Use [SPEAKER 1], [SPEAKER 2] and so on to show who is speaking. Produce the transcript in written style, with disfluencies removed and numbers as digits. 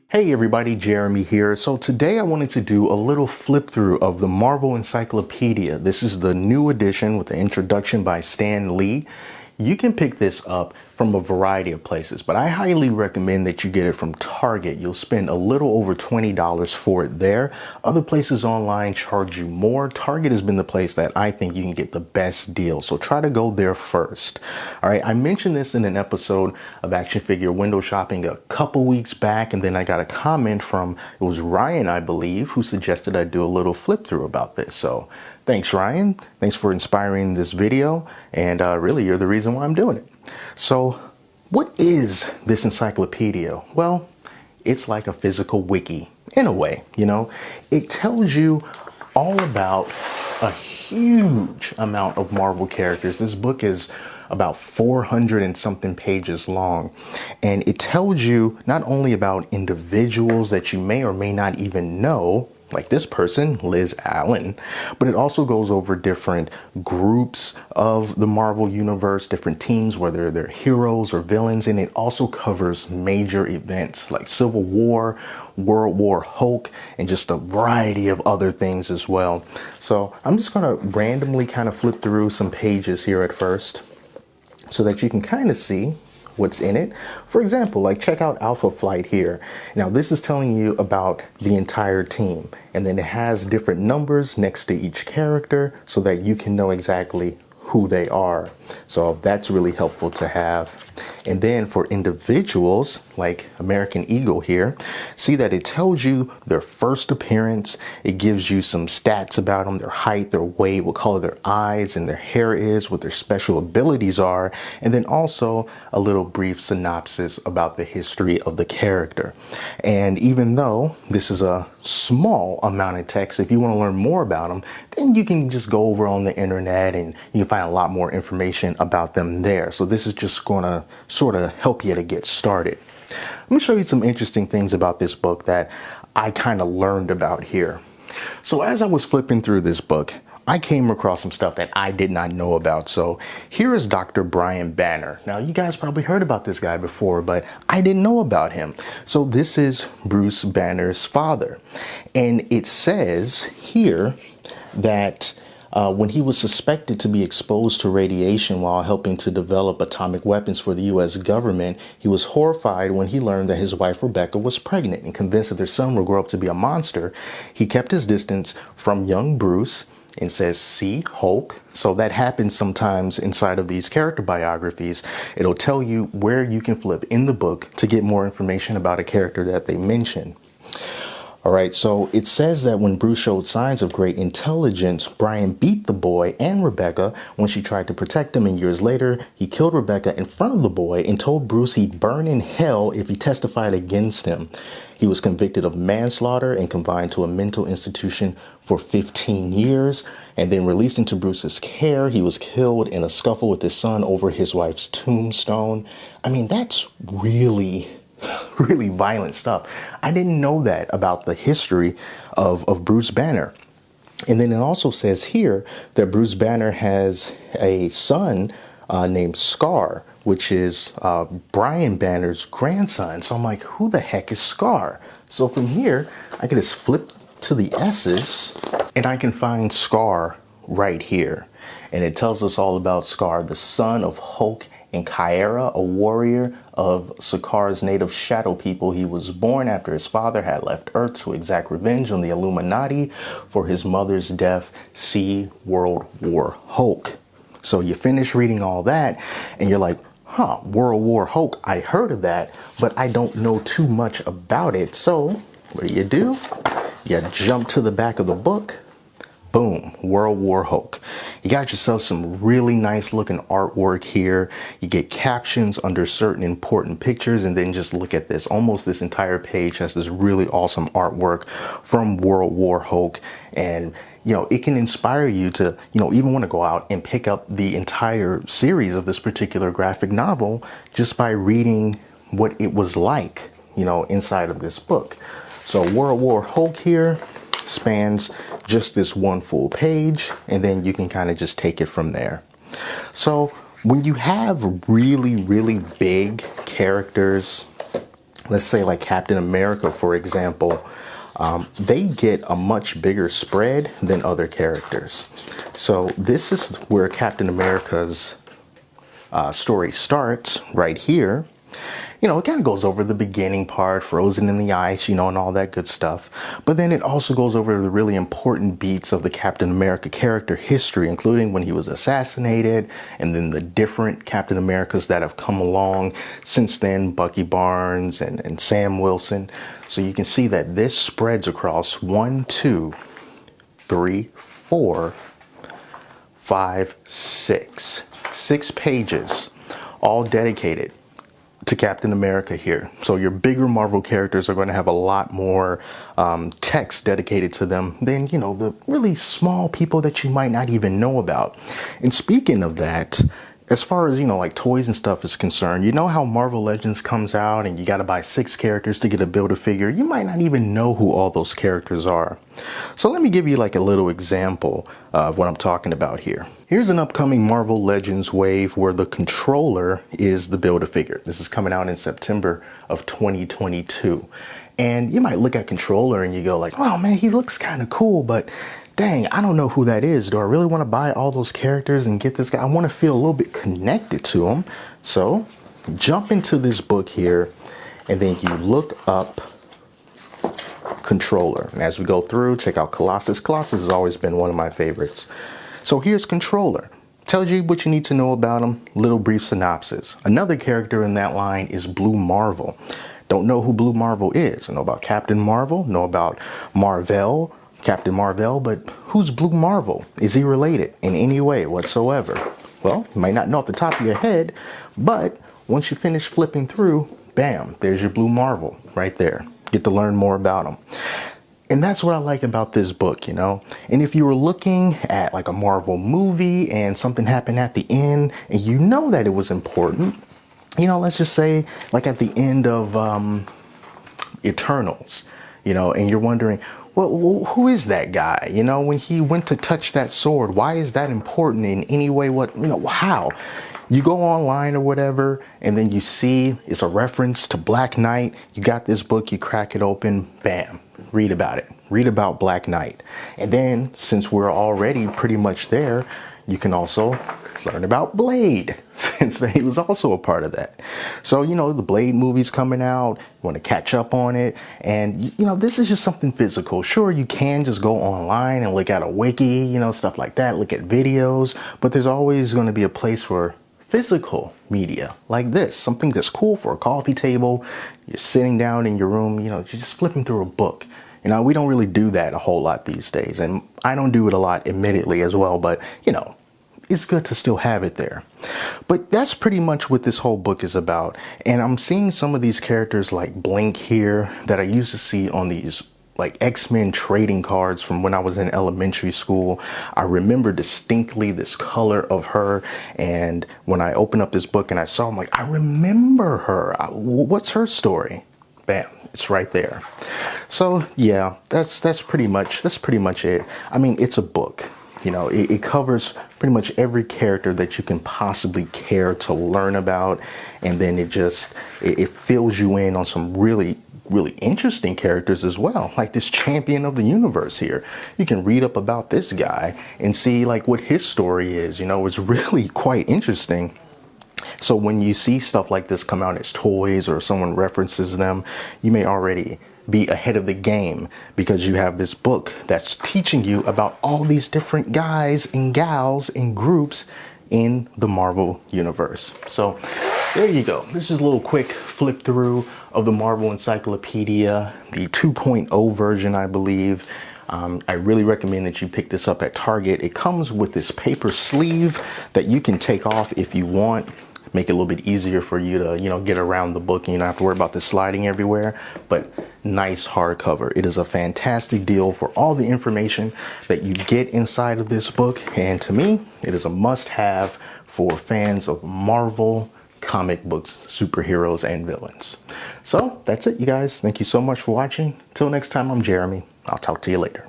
[SPEAKER 1] Hey everybody, Jeremy here. So today I wanted to do a little flip through of the Marvel Encyclopedia. This is the new edition with the introduction by Stan Lee. You can pick this up from a variety of places, but I highly recommend that you get it from Target. You'll spend a little over $20 for it there. Other places online charge you more. Target has been the place that I think you can get the best deal, so try to go there first. All right, I mentioned this in an episode of Action Figure Window Shopping a couple weeks back, and then I got a comment from, it was Ryan, I believe, who suggested I do a little flip through about this. So thanks, Ryan. Thanks for inspiring this video, and really you're the reason why I'm doing it. So what is this encyclopedia? Well, it's like a physical wiki in a way, you know. It tells you all about a huge amount of Marvel characters. This book is about 400 and something pages long, and it tells you not only about individuals that you may or may not even know, like this person, Liz Allen, but it also goes over different groups of the Marvel universe, different teams, whether they're heroes or villains, and it also covers major events like Civil War, World War Hulk, and just a variety of other things as well. So I'm just going to randomly kind of flip through some pages here at first so that you can kind of see what's in it. For example, like check out Alpha Flight here. Now this is telling you about the entire team, and then it has different numbers next to each character so that you can know exactly who they are. So that's really helpful to have. And then for individuals like American Eagle here, see that it tells you their first appearance. It gives you some stats about them, their height, their weight, what color their eyes and their hair is, what their special abilities are, and then also a little brief synopsis about the history of the character. And even though this is a small amount of text, if you want to learn more about them, then you can just go over on the internet and you can find a lot more information about them there. So this is just going to sort of help you to get started. Let me show you some interesting things about this book that I kind of learned about here. So as I was flipping through this book, I came across some stuff that I did not know about. So here is Dr. Brian Banner. Now you guys probably heard about this guy before, but I didn't know about him. So this is Bruce Banner's father. And it says here that when he was suspected to be exposed to radiation while helping to develop atomic weapons for the U.S. government, he was horrified when he learned that his wife Rebecca was pregnant, and convinced that their son would grow up to be a monster. He kept his distance from young Bruce and says, "See, Hulk." So that happens sometimes inside of these character biographies. It'll tell you where you can flip in the book to get more information about a character that they mention. All right, so it says that when Bruce showed signs of great intelligence, Brian beat the boy and Rebecca when she tried to protect him, and years later, he killed Rebecca in front of the boy and told Bruce he'd burn in hell if he testified against him. He was convicted of manslaughter and confined to a mental institution for 15 years, and then released into Bruce's care. He was killed in a scuffle with his son over his wife's tombstone. I mean, that's really violent stuff. I didn't know that about the history of Bruce Banner. And then it also says here that Bruce Banner has a son named Scar, which is Brian Banner's grandson. So I'm like, who the heck is Scar? So from here, I can just flip to the S's and I can find Scar right here. And it tells us all about Scar, the son of Hulk and Kyra, a warrior of Sakar's native shadow people. He was born after his father had left Earth to exact revenge on the Illuminati for his mother's death. See World War Hulk. So you finish reading all that and you're like, huh, World War Hulk, I heard of that, but I don't know too much about it. So what do? You jump to the back of the book. Boom, World War Hulk. You got yourself some really nice looking artwork here. You get captions under certain important pictures, and then just look at this. Almost this entire page has this really awesome artwork from World War Hulk. And you know, it can inspire you to, you know, even want to go out and pick up the entire series of this particular graphic novel just by reading what it was like, you know, inside of this book. So World War Hulk here spans just this one full page, and then you can kind of just take it from there. So when you have really big characters let's say like Captain America, for example, they get a much bigger spread than other characters. So this is where Captain America's story starts right here. You know, it kind of goes over the beginning part, frozen in the ice, you know, and all that good stuff. But then it also goes over the really important beats of the Captain America character history, including when he was assassinated, and then the different Captain Americas that have come along since then, Bucky Barnes and Sam Wilson. So you can see that this spreads across 1, 2, 3, 4, 5, 6. 6 pages, all dedicated to Captain America here. So your bigger Marvel characters are going to have a lot more text dedicated to them than, you know, the really small people that you might not even know about. And speaking of that, as far as, you know, like toys and stuff is concerned, you know how Marvel Legends comes out and you got to buy 6 characters to get a Build-A-Figure? You might not even know who all those characters are. So let me give you like a little example of what I'm talking about here. Here's an upcoming Marvel Legends wave where the controller is the Build-A-Figure. This is coming out in September of 2022. And you might look at controller and you go like, oh man, he looks kind of cool, but dang, I don't know who that is. Do I really want to buy all those characters and get this guy? I want to feel a little bit connected to him. So jump into this book here and then you look up controller. And as we go through, check out Colossus. Colossus has always been one of my favorites. So here's controller. Tells you what you need to know about him. Little brief synopsis. Another character in that line is Blue Marvel. Don't know who Blue Marvel is. I know about Captain Marvel, know about Marvel, Captain Marvel, but who's Blue Marvel? Is he related in any way whatsoever? Well, you might not know off the top of your head, but once you finish flipping through, bam, there's your Blue Marvel right there. Get to learn more about him. And that's what I like about this book, you know. And if you were looking at like a Marvel movie and something happened at the end and you know that it was important, you know, let's just say like at the end of Eternals, you know, and you're wondering, well, who is that guy? You know, when he went to touch that sword, why is that important in any way? What, you know, how? You go online or whatever, and then you see it's a reference to Black Knight. You got this book, you crack it open, bam, read about it. Read about Black Knight. And then, since we're already pretty much there, you can also learn about Blade, since he was also a part of that. So, you know, the Blade movie's coming out, you want to catch up on it, and, you know, this is just something physical. Sure, you can just go online and look at a wiki, you know, stuff like that, look at videos, but there's always going to be a place for physical media like this, something that's cool for a coffee table. You're sitting down in your room, you know, you're just flipping through a book. You know, we don't really do that a whole lot these days, and I don't do it a lot, admittedly, as well, but, you know, it's good to still have it there. But that's pretty much what this whole book is about. And I'm seeing some of these characters like Blink here that I used to see on these like X-Men trading cards from when I was in elementary school. I remember distinctly this color of her, and when I opened up this book and I saw, I'm like, I remember her. What's her story? Bam, it's right there. So yeah, that's pretty much it. I mean, it's a book. You know, it covers pretty much every character that you can possibly care to learn about, and then it fills you in on some really interesting characters as well, like this champion of the universe here. You can read up about this guy and see like what his story is. You know, it's really quite interesting. So when you see stuff like this come out as toys or someone references them, you may already be ahead of the game because you have this book that's teaching you about all these different guys and gals and groups in the Marvel universe. So there you go. This is a little quick flip through of the Marvel Encyclopedia, the 2.0 version, I believe. I really recommend that you pick this up at Target. It comes with this paper sleeve that you can take off if you want. Make it a little bit easier for you to, you know, get around the book and you don't have to worry about this sliding everywhere. But nice hardcover. It is a fantastic deal for all the information that you get inside of this book. And to me, it is a must-have for fans of Marvel comic books, superheroes, and villains. So that's it, you guys. Thank you so much for watching. Till next time, I'm Jeremy. I'll talk to you later.